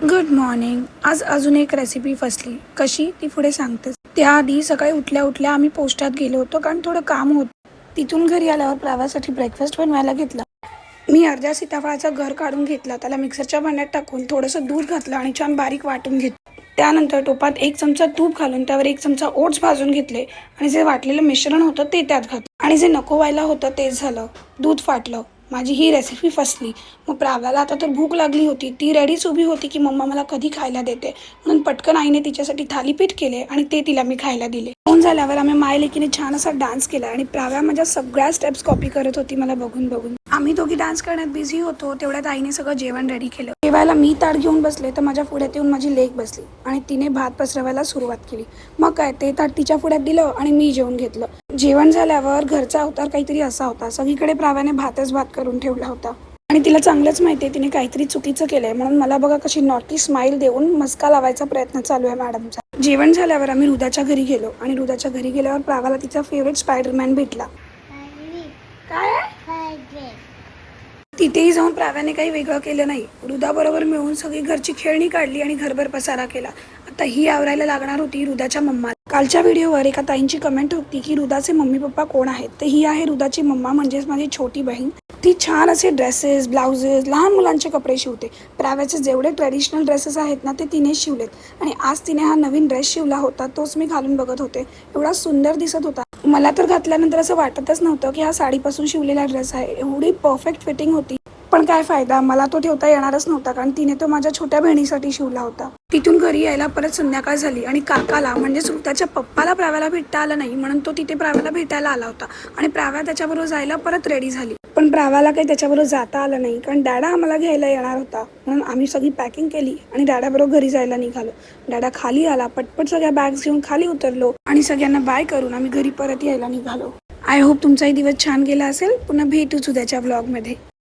Good morning. आज अजून एक रेसिपी फसली. कशी ती पुढे सांगतेच. त्याआधी सकाळी उठल्या उठल्या आम्ही पोस्टात गेलो होतो कारण थोडं काम होतं. तिथून घरी आल्यावर प्रावासाठी ब्रेकफास्ट बनवायला घेतला. मी अर्ध्या सीताफळाचं घर काढून घेतला, त्याला मिक्सरच्या भांड्यात टाकून थोडंसं दूध घातलं आणि छान बारीक वाटून घेतलं. त्यानंतर टोपात 1 चमचा तूप घालून त्यावर 1 चमचा ओट्स भाजून घेतले आणि जे वाटलेलं मिश्रण होतं ते त्यात घातलं आणि जे नको व्हायला होतं तेच झालं. दूध फाटलं. माझी ही रेसिपी फसली. मग प्राव्याला आता तर भूक लागली होती. ती रेडीच उभी होती की मम्मा मला कधी खायला देते, म्हणून पटकन आईने तिच्यासाठी थालीपीठ केले आणि ते तिला मी खायला दिले. फोन झाल्यावर आम्ही मायलेकीने छान असा डान्स केला आणि प्राव्या माझ्या सगळ्या स्टेप्स कॉपी करत होती मला बघून बघून. आम्ही दोघी डान्स करण्यात बिझी होतो. तेवढ्यात आईने सगळं जेवण रेडी केलं. जेवायला मी ताट घेऊन बसले तर माझ्या पुढ्यात येऊन माझी लेक बसली आणि तिने भात पसरवायला सुरुवात केली. मग काय, ते ताट तिच्या पुढ्यात दिलं आणि मी जेवून घेतलं. जेवण झाल्यावर घरचा अवतार काहीतरी असा होता. सगळीकडे प्राव्याने भातच भात करून ठेवला होता आणि तिला चांगलंच माहिती आहे तिने काहीतरी चुकीचं केलंय, म्हणून मला बघा कशी नॉटी स्माईल देऊन मस्का लावायचा प्रयत्न चालू आहे मॅडमचा. जेवण झाल्यावर आम्ही हृदाच्या घरी गेलो आणि हृदाच्या घरी गेल्यावर प्रावाला तिचा फेवरेट स्पायडरमॅन भेटला. काय तिथेही जाऊन प्राव्याने काही वेगळं केलं नाही. हृदाबरोबर मिळून सगळी घरची खेळणी काढली आणि घरभर पसारा केला. आता ही आवरायला लागणार होती हृदाच्या मम्मा. कालच्या व्हिडिओवर एका ताईंची कमेंट होती की हृदाचे मम्मी पप्पा कोण आहेत, तर ही आहे हृदाची मम्मा, म्हणजेच माझी छोटी बहीण. ती छान असे ड्रेसेस, ब्लाउजेस, लहान मुलांचे कपडे शिवते. प्राव्याचे जेवढे ट्रेडिशनल ड्रेसेस आहेत ना ते तिने शिवलेत आणि आज तिने हा नवीन ड्रेस शिवला होता, तोच मी घालून बघत होते. एवढा सुंदर दिसत होता. मला तर घातल्यानंतर असं वाटतच नव्हतं की हा साडीपासून शिवलेला ड्रेस आहे. एवढी परफेक्ट फिटिंग होती. पण काय फायदा, मला तो ठेवता येणारच नव्हता कारण तिने तो माझ्या छोट्या बहिणीसाठी शिवला होता. तिथून घरी यायला परत संध्याकाळ झाली आणि काकाला म्हणजेच त्याच्या पप्पाला प्राव्याला भेटता आलं नाही, म्हणून तो तिथे प्राव्याला भेटायला आला होता आणि प्राव्या त्याच्याबरोबर जायला परत रेडी झाली. पण प्राव्याला काही त्याच्याबरोबर जाता आलं नाही कारण डॅडा आम्हाला घ्यायला येणार होता, म्हणून आम्ही सगळी पॅकिंग केली आणि डॅडाबरोबर घरी जायला निघालो. डॅडा खाली आला, पटपट सगळ्या बॅग्स घेऊन खाली उतरलो आणि सगळ्यांना बाय करून आम्ही घरी परत यायला निघालो. आय होप तुमचाही दिवस छान गेला असेल. पुन्हा भेटूच उद्याच्या व्लॉगमध्ये.